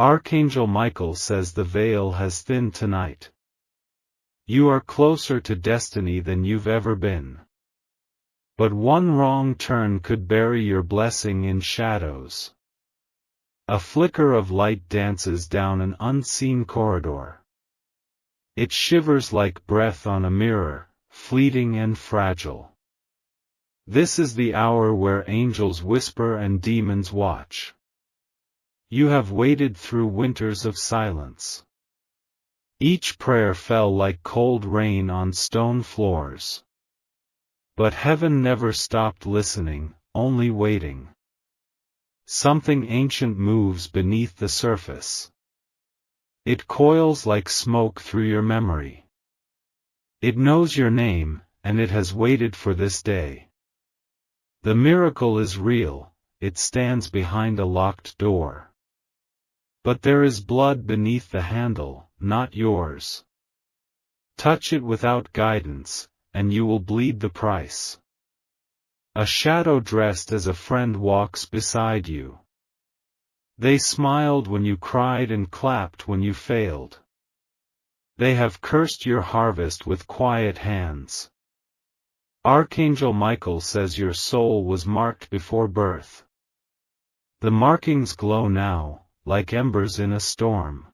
Archangel Michael says the veil has thinned tonight. You are closer to destiny than you've ever been. But one wrong turn could bury your blessing in shadows. A flicker of light dances down an unseen corridor. It shivers like breath on a mirror, fleeting and fragile. This is the hour where angels whisper and demons watch. You have waded through winters of silence. Each prayer fell like cold rain on stone floors. But heaven never stopped listening, only waiting. Something ancient moves beneath the surface. It coils like smoke through your memory. It knows your name, and it has waited for this day. The miracle is real, it stands behind a locked door. But there is blood beneath the handle, not yours. Touch it without guidance, and you will bleed the price. A shadow dressed as a friend walks beside you. They smiled when you cried and clapped when you failed. They have cursed your harvest with quiet hands. Archangel Michael says your soul was marked before birth. The markings glow now, like embers in a storm.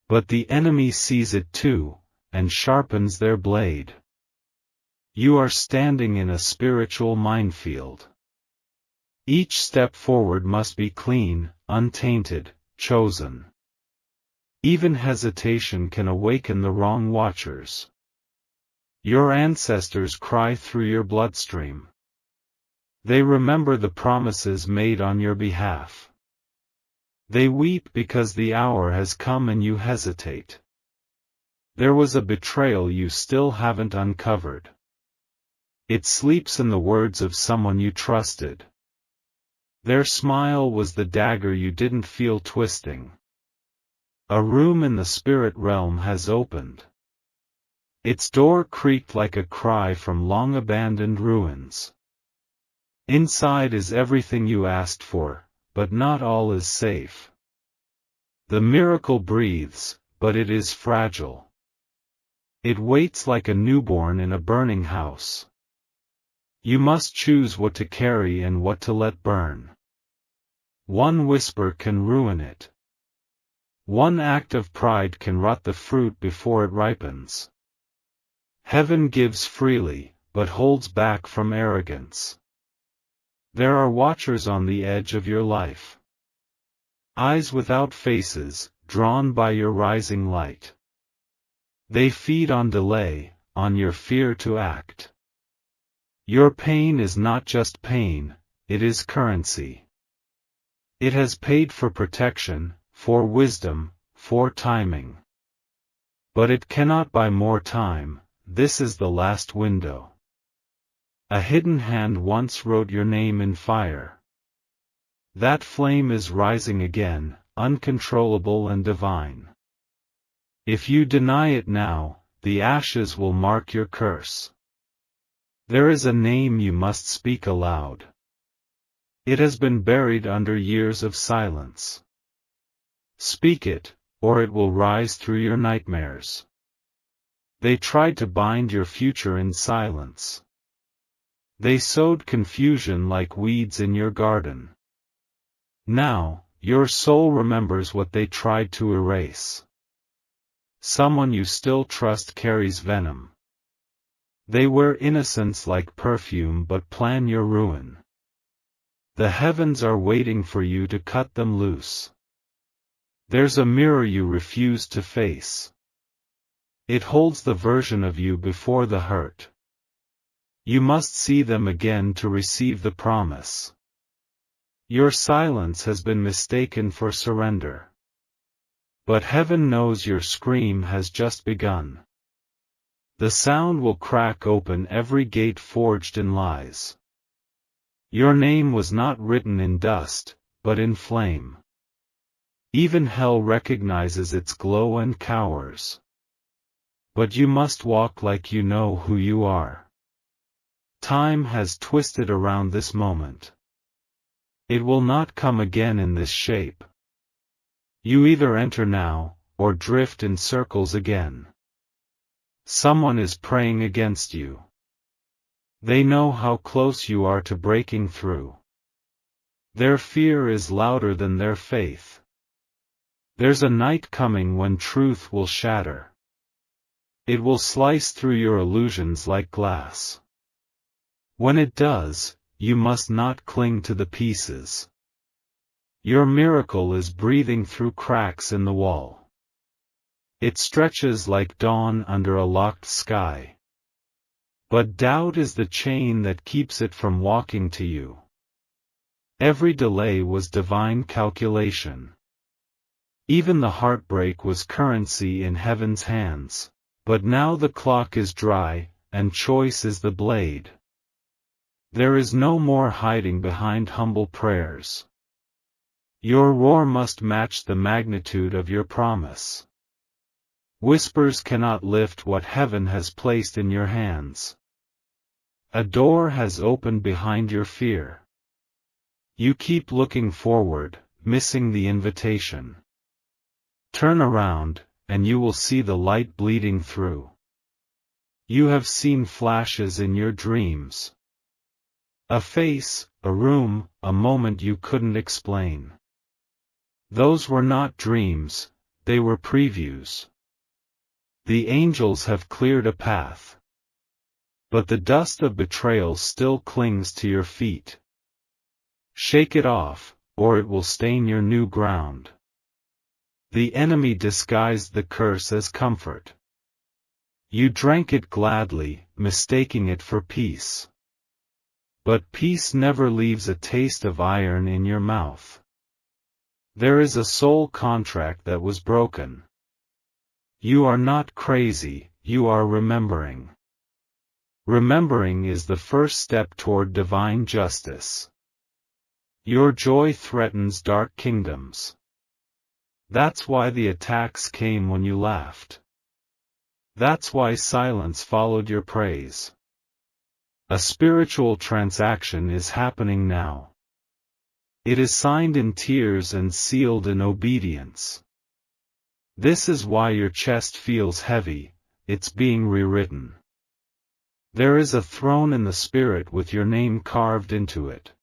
But the enemy sees it too, and sharpens their blade. You are standing in a spiritual minefield. Each step forward must be clean, untainted, chosen. Even hesitation can awaken the wrong watchers. Your ancestors cry through your bloodstream. They remember the promises made on your behalf. They weep because the hour has come and you hesitate. There was a betrayal you still haven't uncovered. It sleeps in the words of someone you trusted. Their smile was the dagger you didn't feel twisting. A room in the spirit realm has opened. Its door creaked like a cry from long-abandoned ruins. Inside is everything you asked for, but not all is safe. The miracle breathes, but it is fragile. It waits like a newborn in a burning house. You must choose what to carry and what to let burn. One whisper can ruin it. One act of pride can rot the fruit before it ripens. Heaven gives freely, but holds back from arrogance. There are watchers on the edge of your life. Eyes without faces, drawn by your rising light. They feed on delay, on your fear to act. Your pain is not just pain, it is currency. It has paid for protection, for wisdom, for timing. But it cannot buy more time, this is the last window. A hidden hand once wrote your name in fire. That flame is rising again, uncontrollable and divine. If you deny it now, the ashes will mark your curse. There is a name you must speak aloud. It has been buried under years of silence. Speak it, or it will rise through your nightmares. They tried to bind your future in silence. They sowed confusion like weeds in your garden. Now, your soul remembers what they tried to erase. Someone you still trust carries venom. They wear innocence like perfume but plan your ruin. The heavens are waiting for you to cut them loose. There's a mirror you refuse to face. It holds the version of you before the hurt. You must see them again to receive the promise. Your silence has been mistaken for surrender. But heaven knows your scream has just begun. The sound will crack open every gate forged in lies. Your name was not written in dust, but in flame. Even hell recognizes its glow and cowers. But you must walk like you know who you are. Time has twisted around this moment. It will not come again in this shape. You either enter now, or drift in circles again. Someone is praying against you. They know how close you are to breaking through. Their fear is louder than their faith. There's a night coming when truth will shatter. It will slice through your illusions like glass. When it does, you must not cling to the pieces. Your miracle is breathing through cracks in the wall. It stretches like dawn under a locked sky. But doubt is the chain that keeps it from walking to you. Every delay was divine calculation. Even the heartbreak was currency in heaven's hands. But now the clock is dry, and choice is the blade. There is no more hiding behind humble prayers. Your roar must match the magnitude of your promise. Whispers cannot lift what heaven has placed in your hands. A door has opened behind your fear. You keep looking forward, missing the invitation. Turn around, and you will see the light bleeding through. You have seen flashes in your dreams. A face, a room, a moment you couldn't explain. Those were not dreams, they were previews. The angels have cleared a path. But the dust of betrayal still clings to your feet. Shake it off, or it will stain your new ground. The enemy disguised the curse as comfort. You drank it gladly, mistaking it for peace. But peace never leaves a taste of iron in your mouth. There is a soul contract that was broken. You are not crazy, you are remembering. Remembering is the first step toward divine justice. Your joy threatens dark kingdoms. That's why the attacks came when you laughed. That's why silence followed your praise. A spiritual transaction is happening now. It is signed in tears and sealed in obedience. This is why your chest feels heavy, it's being rewritten. There is a throne in the spirit with your name carved into it.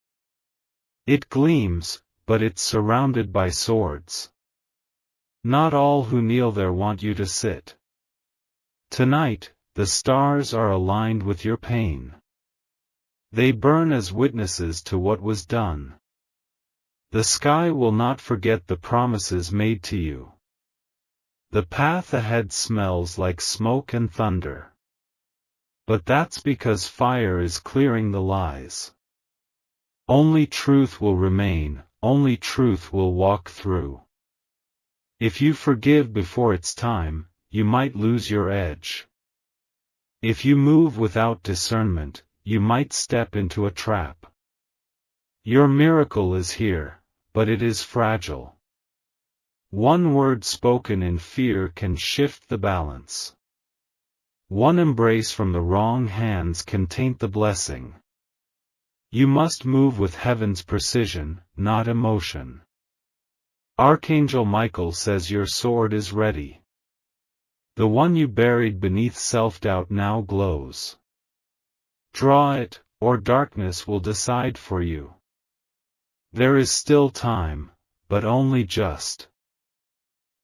It gleams, but it's surrounded by swords. Not all who kneel there want you to sit. Tonight, the stars are aligned with your pain. They burn as witnesses to what was done. The sky will not forget the promises made to you. The path ahead smells like smoke and thunder. But that's because fire is clearing the lies. Only truth will remain, only truth will walk through. If you forgive before it's time, you might lose your edge. If you move without discernment, you might step into a trap. Your miracle is here, but it is fragile. One word spoken in fear can shift the balance. One embrace from the wrong hands can taint the blessing. You must move with heaven's precision, not emotion. Archangel Michael says your sword is ready. The one you buried beneath self-doubt now glows. Draw it, or darkness will decide for you. There is still time, but only just.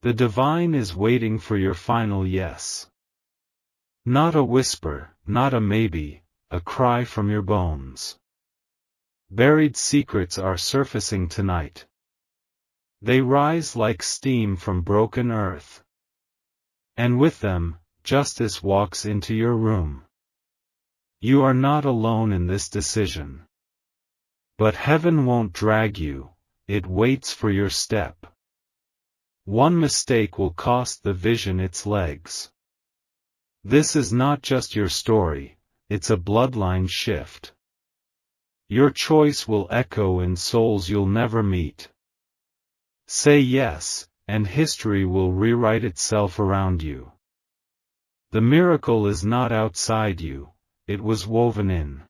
The divine is waiting for your final yes. Not a whisper, not a maybe, a cry from your bones. Buried secrets are surfacing tonight. They rise like steam from broken earth. And with them, justice walks into your room. You are not alone in this decision. But heaven won't drag you, it waits for your step. One mistake will cost the vision its legs. This is not just your story, it's a bloodline shift. Your choice will echo in souls you'll never meet. Say yes, and history will rewrite itself around you. The miracle is not outside you, it was woven in.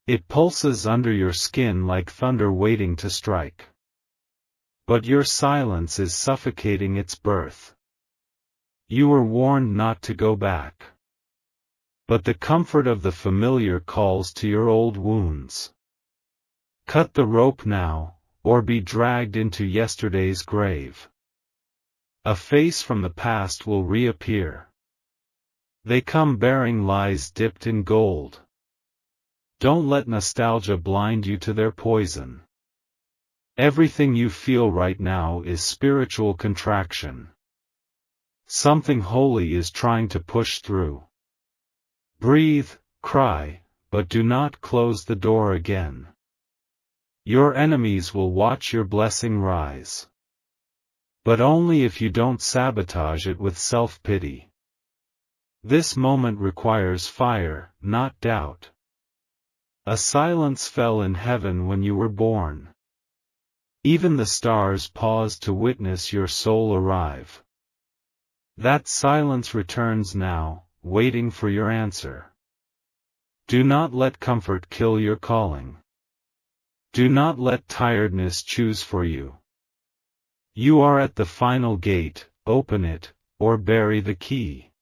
It pulses under your skin like thunder waiting to strike. But your silence is suffocating its birth. You were warned not to go back. But the comfort of the familiar calls to your old wounds. Cut the rope now, or be dragged into yesterday's grave. A face from the past will reappear. They come bearing lies dipped in gold. Don't let nostalgia blind you to their poison. Everything you feel right now is spiritual contraction. Something holy is trying to push through. Breathe, cry, but do not close the door again. Your enemies will watch your blessing rise. But only if you don't sabotage it with self-pity. This moment requires fire, not doubt. A silence fell in heaven when you were born. Even the stars paused to witness your soul arrive. That silence returns now, waiting for your answer. Do not let comfort kill your calling. Do not let tiredness choose for you. You are at the final gate, open it, or bury the key.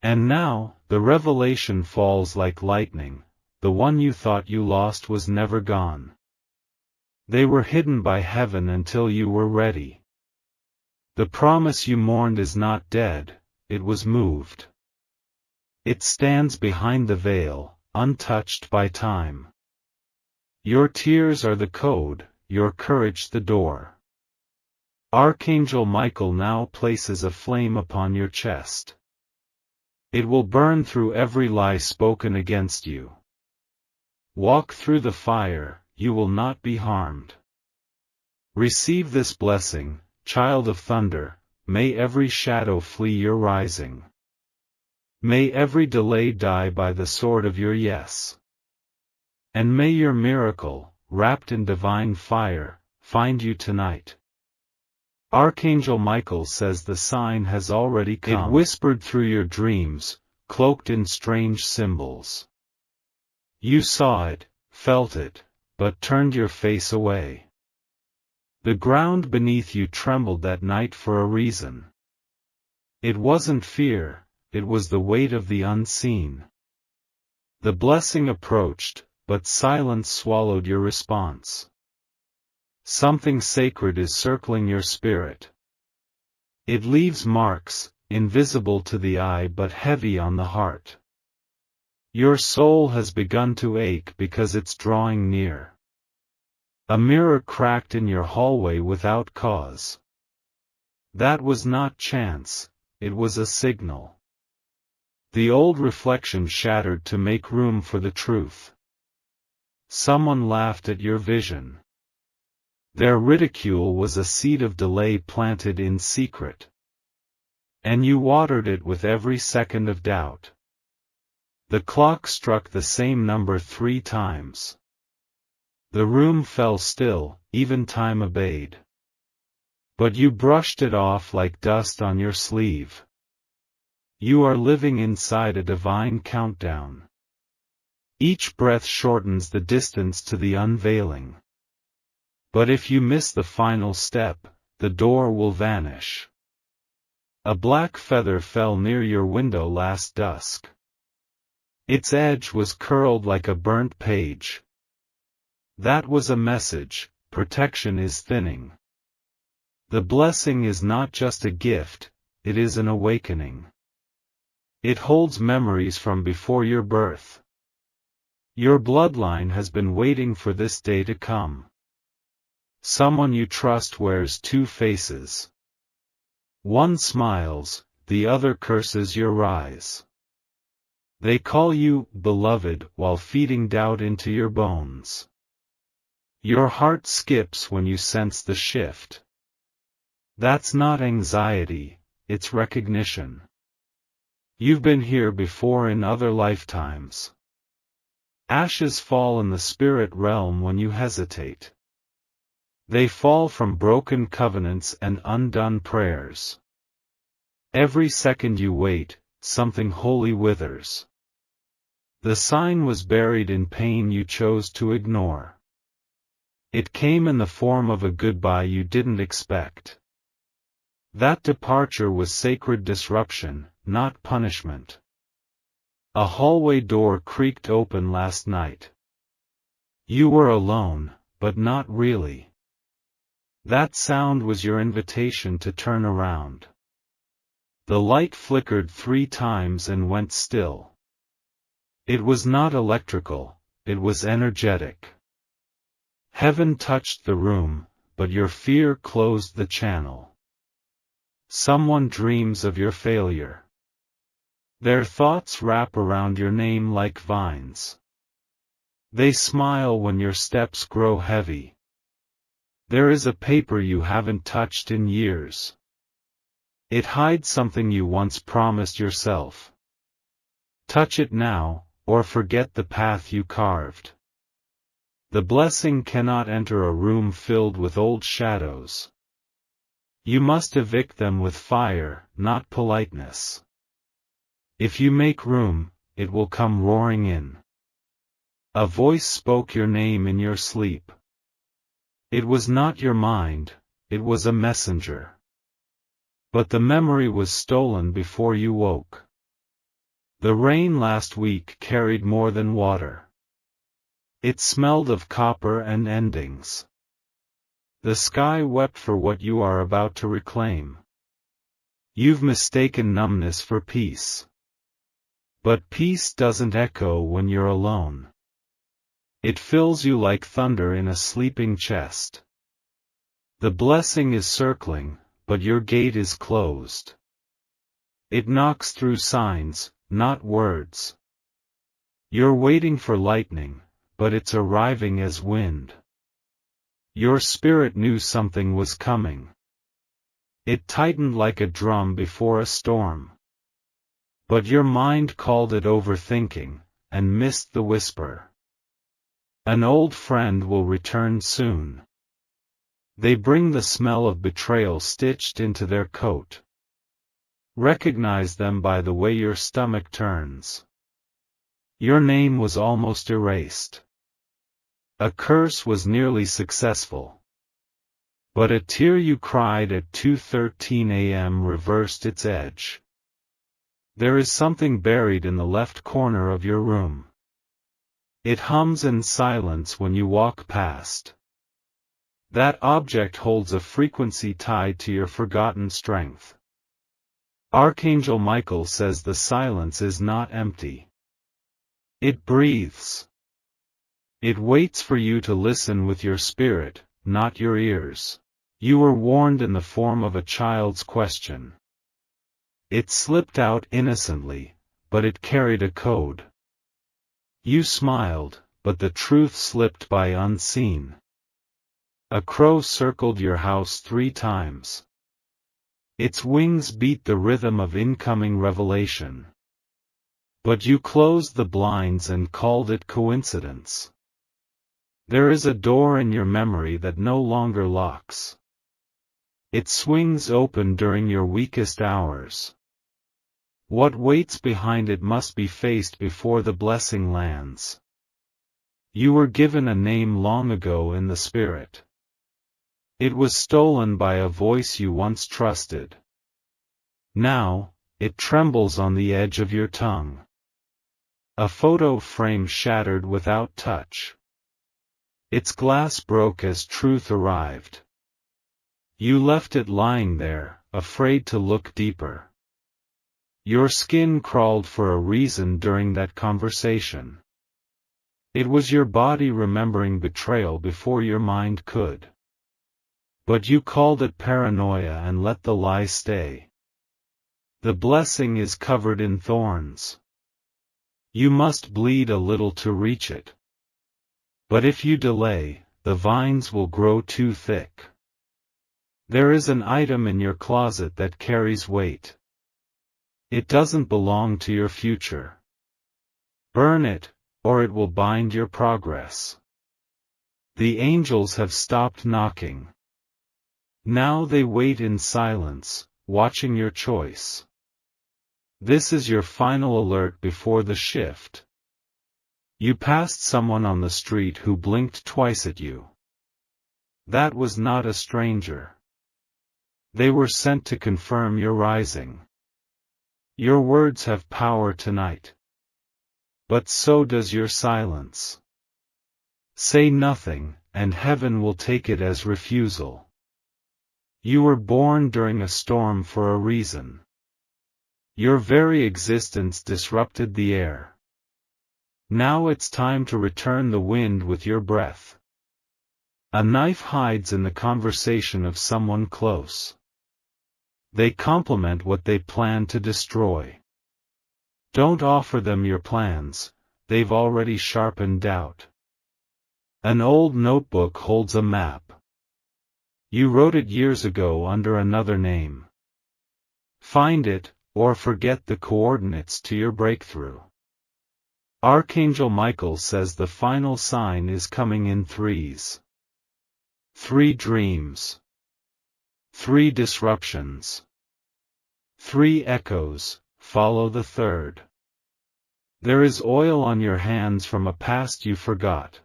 And now, the revelation falls like lightning, the one you thought you lost was never gone. They were hidden by heaven until you were ready. The promise you mourned is not dead, it was moved. It stands behind the veil, untouched by time. Your tears are the code, your courage the door. Archangel Michael now places a flame upon your chest. It will burn through every lie spoken against you. Walk through the fire, you will not be harmed. Receive this blessing, child of thunder, may every shadow flee your rising. May every delay die by the sword of your yes. And may your miracle, wrapped in divine fire, find you tonight. Archangel Michael says the sign has already come. It whispered through your dreams, cloaked in strange symbols. You saw it, felt it, but turned your face away. The ground beneath you trembled that night for a reason. It wasn't fear, it was the weight of the unseen. The blessing approached, but silence swallowed your response. Something sacred is circling your spirit. It leaves marks, invisible to the eye but heavy on the heart. Your soul has begun to ache because it's drawing near. A mirror cracked in your hallway without cause. That was not chance, it was a signal. The old reflection shattered to make room for the truth. Someone laughed at your vision. Their ridicule was a seed of delay planted in secret. And you watered it with every second of doubt. The clock struck the same number 3 times. The room fell still, even time obeyed. But you brushed it off like dust on your sleeve. You are living inside a divine countdown. Each breath shortens the distance to the unveiling. But if you miss the final step, the door will vanish. A black feather fell near your window last dusk. Its edge was curled like a burnt page. That was a message, protection is thinning. The blessing is not just a gift, it is an awakening. It holds memories from before your birth. Your bloodline has been waiting for this day to come. Someone you trust wears 2 faces. One smiles, the other curses your rise. They call you beloved while feeding doubt into your bones. Your heart skips when you sense the shift. That's not anxiety, it's recognition. You've been here before in other lifetimes. Ashes fall in the spirit realm when you hesitate. They fall from broken covenants and undone prayers. Every second you wait, something holy withers. The sign was buried in pain you chose to ignore. It came in the form of a goodbye you didn't expect. That departure was sacred disruption, not punishment. A hallway door creaked open last night. You were alone, but not really. That sound was your invitation to turn around. The light flickered 3 times and went still. It was not electrical, it was energetic. Heaven touched the room, but your fear closed the channel. Someone dreams of your failure. Their thoughts wrap around your name like vines. They smile when your steps grow heavy. There is a paper you haven't touched in years. It hides something you once promised yourself. Touch it now, or forget the path you carved. The blessing cannot enter a room filled with old shadows. You must evict them with fire, not politeness. If you make room, it will come roaring in. A voice spoke your name in your sleep. It was not your mind, it was a messenger. But the memory was stolen before you woke. The rain last week carried more than water. It smelled of copper and endings. The sky wept for what you are about to reclaim. You've mistaken numbness for peace. But peace doesn't echo when you're alone. It fills you like thunder in a sleeping chest. The blessing is circling, but your gate is closed. It knocks through signs, not words. You're waiting for lightning, but it's arriving as wind. Your spirit knew something was coming. It tightened like a drum before a storm. But your mind called it overthinking, and missed the whisper. An old friend will return soon. They bring the smell of betrayal stitched into their coat. Recognize them by the way your stomach turns. Your name was almost erased. A curse was nearly successful. But a tear you cried at 2:13 a.m. reversed its edge. There is something buried in the left corner of your room. It hums in silence when you walk past. That object holds a frequency tied to your forgotten strength. Archangelmichael says the silence is not empty. It breathes. It waits for you to listen with your spirit, not your ears. You were warned in the form of a child's question. It slipped out innocently, but it carried a code. You smiled, but the truth slipped by unseen. A crow circled your house 3 times. Its wings beat the rhythm of incoming revelation. But you closed the blinds and called it coincidence. There is a door in your memory that no longer locks. It swings open during your weakest hours. What waits behind it must be faced before the blessing lands. You were given a name long ago in the spirit. It was stolen by a voice you once trusted. Now, it trembles on the edge of your tongue. A photo frame shattered without touch. Its glass broke as truth arrived. You left it lying there, afraid to look deeper. Your skin crawled for a reason during that conversation. It was your body remembering betrayal before your mind could. But you called it paranoia and let the lie stay. The blessing is covered in thorns. You must bleed a little to reach it. But if you delay, the vines will grow too thick. There is an item in your closet that carries weight. It doesn't belong to your future. Burn it, or it will bind your progress. The angels have stopped knocking. Now they wait in silence, watching your choice. This is your final alert before the shift. You passed someone on the street who blinked twice at you. That was not a stranger. They were sent to confirm your rising. Your words have power tonight. But so does your silence. Say nothing, and heaven will take it as refusal. You were born during a storm for a reason. Your very existence disrupted the air. Now it's time to return the wind with your breath. A knife hides in the conversation of someone close. They complement what they plan to destroy. Don't offer them your plans, they've already sharpened doubt. An old notebook holds a map. You wrote it years ago under another name. Find it, or forget the coordinates to your breakthrough. Archangel Michael says the final sign is coming in threes. 3 dreams. 3 disruptions. 3 echoes, follow the third. There is oil on your hands from a past you forgot.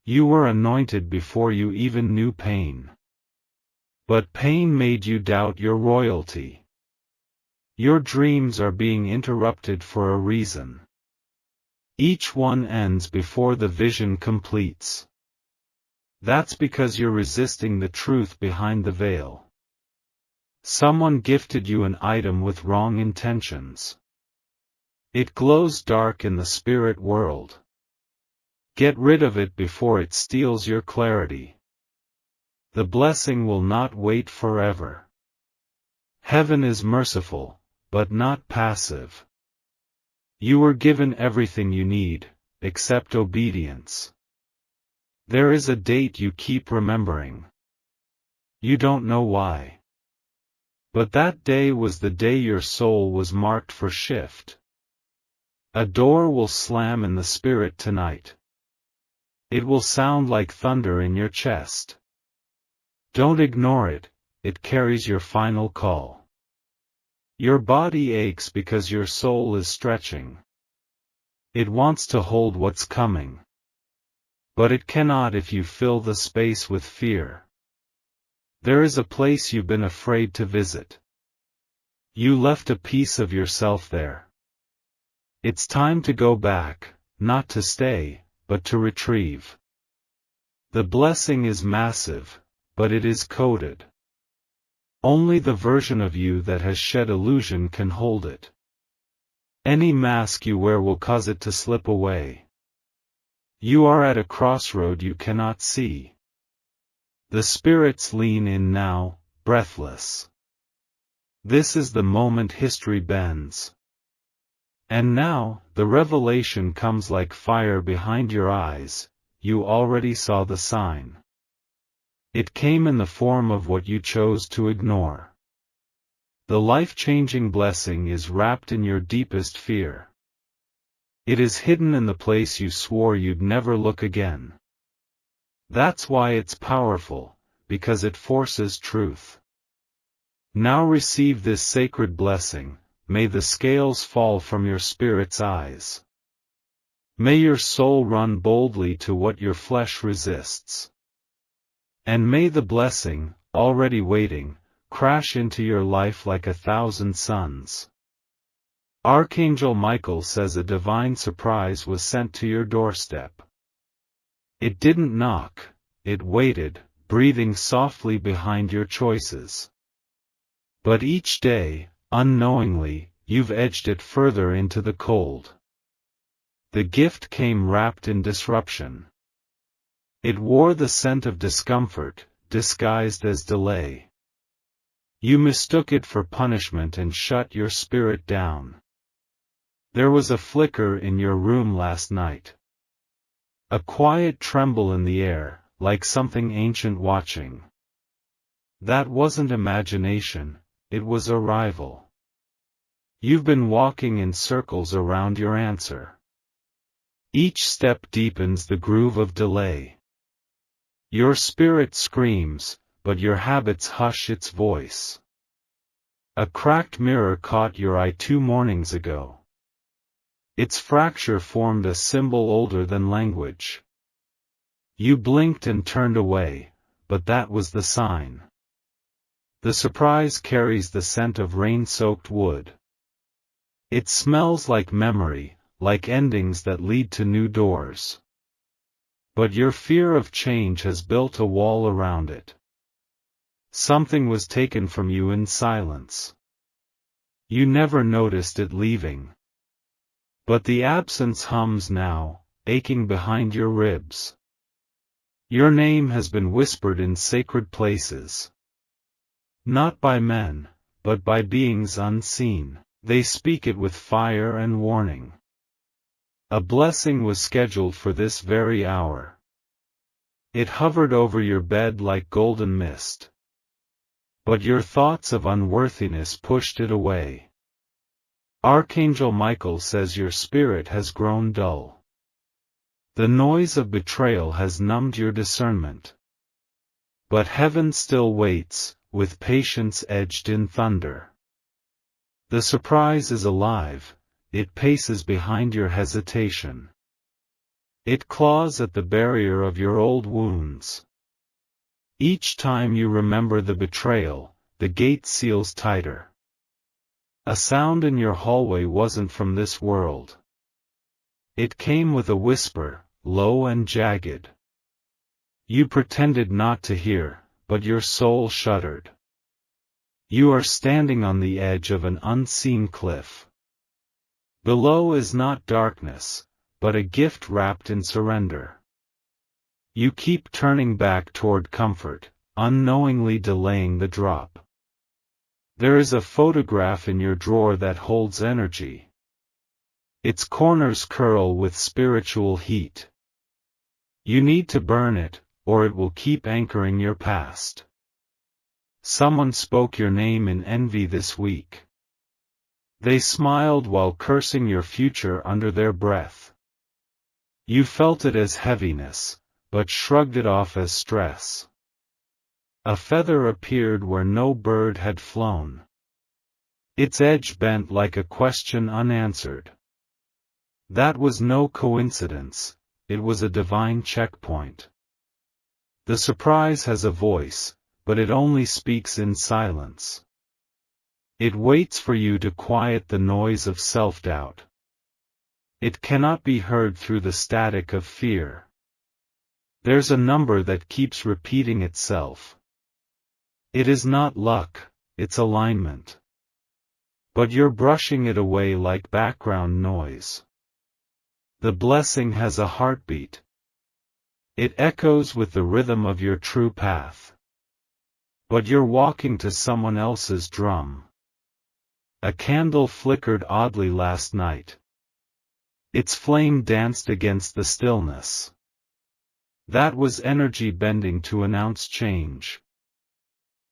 You were anointed before you even knew pain. But pain made you doubt your royalty. Your dreams are being interrupted for a reason. Each one ends before the vision completes. That's because you're resisting the truth behind the veil. Someone gifted you an item with wrong intentions. It glows dark in the spirit world. Get rid of it before it steals your clarity. The blessing will not wait forever. Heaven is merciful, but not passive. You were given everything you need, except obedience. There is a date you keep remembering. You don't know why. But that day was the day your soul was marked for shift. A door will slam in the spirit tonight. It will sound like thunder in your chest. Don't ignore it, it carries your final call. Your body aches because your soul is stretching. It wants to hold what's coming. But it cannot if you fill the space with fear. There is a place you've been afraid to visit. You left a piece of yourself there. It's time to go back, not to stay, but to retrieve. The blessing is massive, but it is coded. Only the version of you that has shed illusion can hold it. Any mask you wear will cause it to slip away. You are at a crossroad you cannot see. The spirits lean in now, breathless. This is the moment history bends. And now, the revelation comes like fire behind your eyes, you already saw the sign. It came in the form of what you chose to ignore. The life-changing blessing is wrapped in your deepest fear. It is hidden in the place you swore you'd never look again. That's why it's powerful, because it forces truth. Now receive this sacred blessing. May the scales fall from your spirit's eyes. May your soul run boldly to what your flesh resists. And may the blessing, already waiting, crash into your life like 1,000 suns. Archangel Michael says a divine surprise was sent to your doorstep. It didn't knock, it waited, breathing softly behind your choices. But each day, unknowingly, you've edged it further into the cold. The gift came wrapped in disruption. It wore the scent of discomfort, disguised as delay. You mistook it for punishment and shut your spirit down. There was a flicker in your room last night. A quiet tremble in the air, like something ancient watching. That wasn't imagination, it was arrival. You've been walking in circles around your answer. Each step deepens the groove of delay. Your spirit screams, but your habits hush its voice. A cracked mirror caught your eye 2 mornings ago. Its fracture formed a symbol older than language. You blinked and turned away, but that was the sign. The surprise carries the scent of rain-soaked wood. It smells like memory, like endings that lead to new doors. But your fear of change has built a wall around it. Something was taken from you in silence. You never noticed it leaving. But the absence hums now, aching behind your ribs. Your name has been whispered in sacred places. Not by men, but by beings unseen. They speak it with fire and warning. A blessing was scheduled for this very hour. It hovered over your bed like golden mist. But your thoughts of unworthiness pushed it away. Archangelmichael says your spirit has grown dull. The noise of betrayal has numbed your discernment. But heaven still waits, with patience edged in thunder. The surprise is alive, it paces behind your hesitation. It claws at the barrier of your old wounds. Each time you remember the betrayal, the gate seals tighter. A sound in your hallway wasn't from this world. It came with a whisper, low and jagged. You pretended not to hear, but your soul shuddered. You are standing on the edge of an unseen cliff. Below is not darkness, but a gift wrapped in surrender. You keep turning back toward comfort, unknowingly delaying the drop. There is a photograph in your drawer that holds energy. Its corners curl with spiritual heat. You need to burn it, or it will keep anchoring your past. Someone spoke your name in envy this week. They smiled while cursing your future under their breath. You felt it as heaviness, but shrugged it off as stress. A feather appeared where no bird had flown. Its edge bent like a question unanswered. That was no coincidence, it was a divine checkpoint. The surprise has a voice, but it only speaks in silence. It waits for you to quiet the noise of self-doubt. It cannot be heard through the static of fear. There's a number that keeps repeating itself. It is not luck, it's alignment. But you're brushing it away like background noise. The blessing has a heartbeat. It echoes with the rhythm of your true path. But you're walking to someone else's drum. A candle flickered oddly last night. Its flame danced against the stillness. That was energy bending to announce change.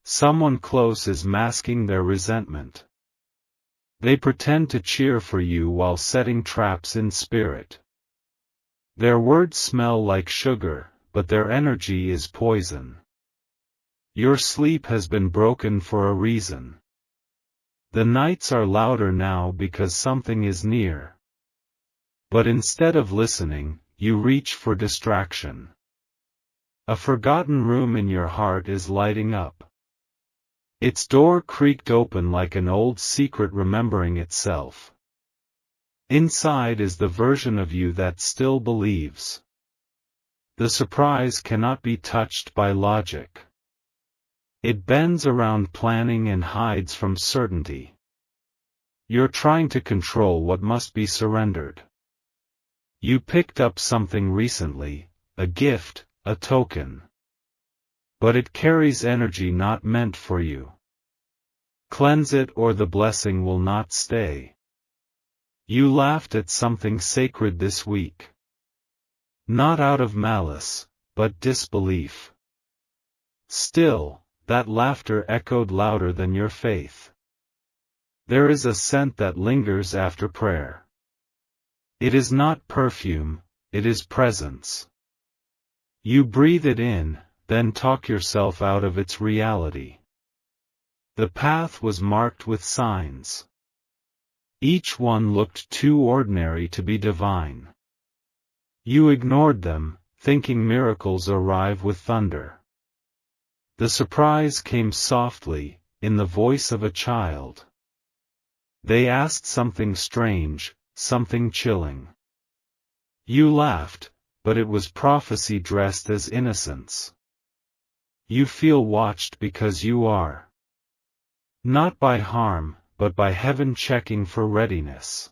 Someone close is masking their resentment. They pretend to cheer for you while setting traps in spirit. Their words smell like sugar, but their energy is poison. Your sleep has been broken for a reason. The nights are louder now because something is near. But instead of listening, you reach for distraction. A forgotten room in your heart is lighting up. Its door creaked open like an old secret remembering itself. Inside is the version of you that still believes. The surprise cannot be touched by logic. It bends around planning and hides from certainty. You're trying to control what must be surrendered. You picked up something recently, a gift, a token. But it carries energy not meant for you. Cleanse it or the blessing will not stay. You laughed at something sacred this week. Not out of malice, but disbelief. Still, that laughter echoed louder than your faith. There is a scent that lingers after prayer. It is not perfume, it is presence. You breathe it in, then talk yourself out of its reality. The path was marked with signs. Each one looked too ordinary to be divine. You ignored them, thinking miracles arrive with thunder. The surprise came softly, in the voice of a child. They asked something strange, something chilling. You laughed, but it was prophecy dressed as innocence. You feel watched because you are. Not by harm, but by heaven checking for readiness.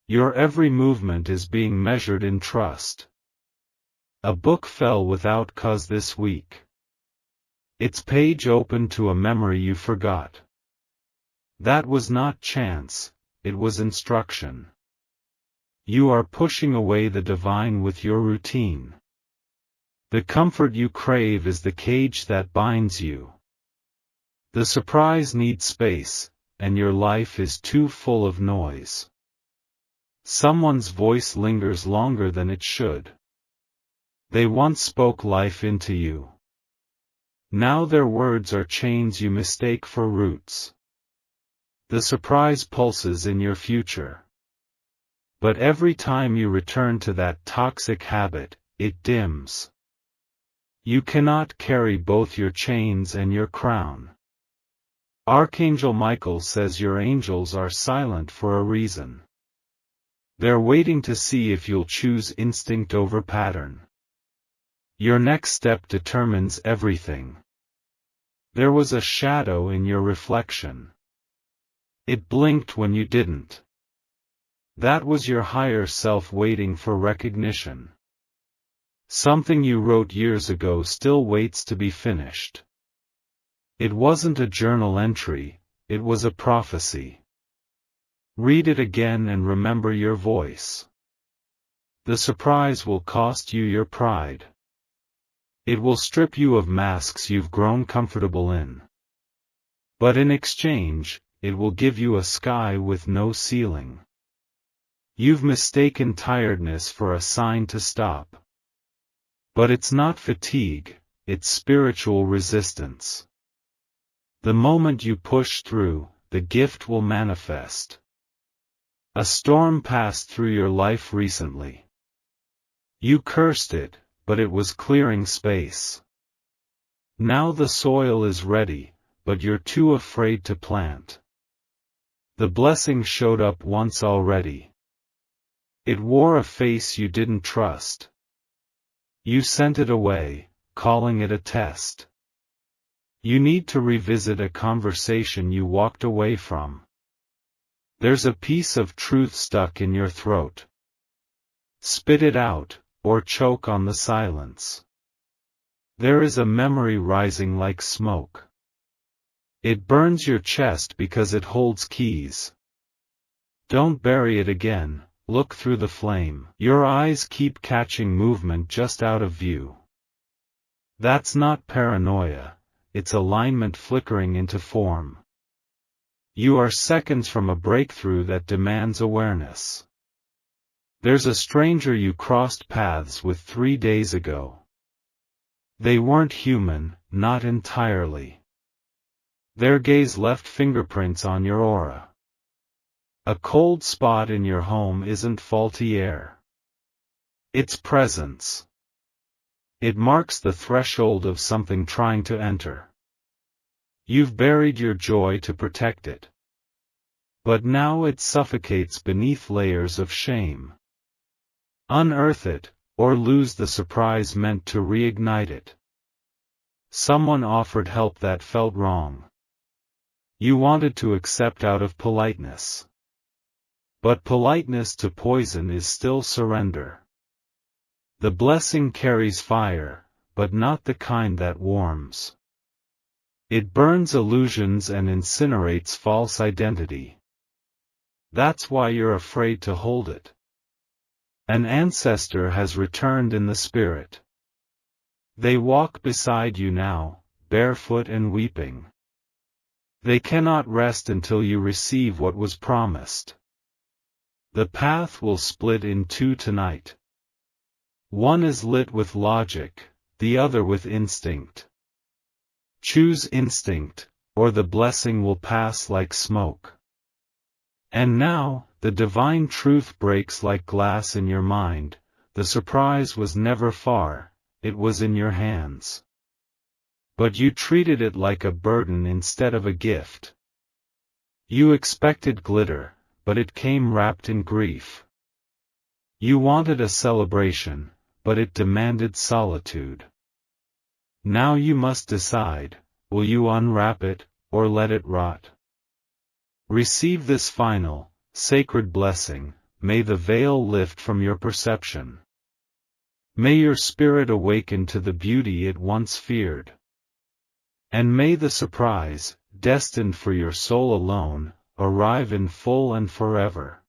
Your every movement is being measured in trust. A book fell without cause this week. Its page opened to a memory you forgot. That was not chance, it was instruction. You are pushing away the divine with your routine. The comfort you crave is the cage that binds you. The surprise needs space, and your life is too full of noise. Someone's voice lingers longer than it should. They once spoke life into you. Now their words are chains you mistake for roots. The surprise pulses in your future. But every time you return to that toxic habit, it dims. You cannot carry both your chains and your crown. Archangelmichael says your angels are silent for a reason. They're waiting to see if you'll choose instinct over pattern. Your next step determines everything. There was a shadow in your reflection. It blinked when you didn't. That was your higher self waiting for recognition. Something you wrote years ago still waits to be finished. It wasn't a journal entry, it was a prophecy. Read it again and remember your voice. The surprise will cost you your pride. It will strip you of masks you've grown comfortable in. But in exchange, it will give you a sky with no ceiling. You've mistaken tiredness for a sign to stop. But it's not fatigue, it's spiritual resistance. The moment you push through, the gift will manifest. A storm passed through your life recently. You cursed it, but it was clearing space. Now the soil is ready, but you're too afraid to plant. The blessing showed up once already. It wore a face you didn't trust. You sent it away, calling it a test. You need to revisit a conversation you walked away from. There's a piece of truth stuck in your throat. Spit it out, or choke on the silence. There is a memory rising like smoke. It burns your chest because it holds keys. Don't bury it again, look through the flame. Your eyes keep catching movement just out of view. That's not paranoia, it's alignment flickering into form. You are seconds from a breakthrough that demands awareness. There's a stranger you crossed paths with 3 days ago. They weren't human, not entirely. Their gaze left fingerprints on your aura. A cold spot in your home isn't faulty air. It's presence. It marks the threshold of something trying to enter. You've buried your joy to protect it. But now it suffocates beneath layers of shame. Unearth it, or lose the surprise meant to reignite it. Someone offered help that felt wrong. You wanted to accept out of politeness. But politeness to poison is still surrender. The blessing carries fire, but not the kind that warms. It burns illusions and incinerates false identity. That's why you're afraid to hold it. An ancestor has returned in the spirit. They walk beside you now, barefoot and weeping. They cannot rest until you receive what was promised. The path will split in two tonight. One is lit with logic, the other with instinct. Choose instinct, or the blessing will pass like smoke. And now, the divine truth breaks like glass in your mind. The surprise was never far, it was in your hands. But you treated it like a burden instead of a gift. You expected glitter, but it came wrapped in grief. You wanted a celebration, but it demanded solitude. Now you must decide, will you unwrap it, or let it rot? Receive this final, sacred blessing, may the veil lift from your perception. May your spirit awaken to the beauty it once feared. And may the surprise, destined for your soul alone, arrive in full and forever.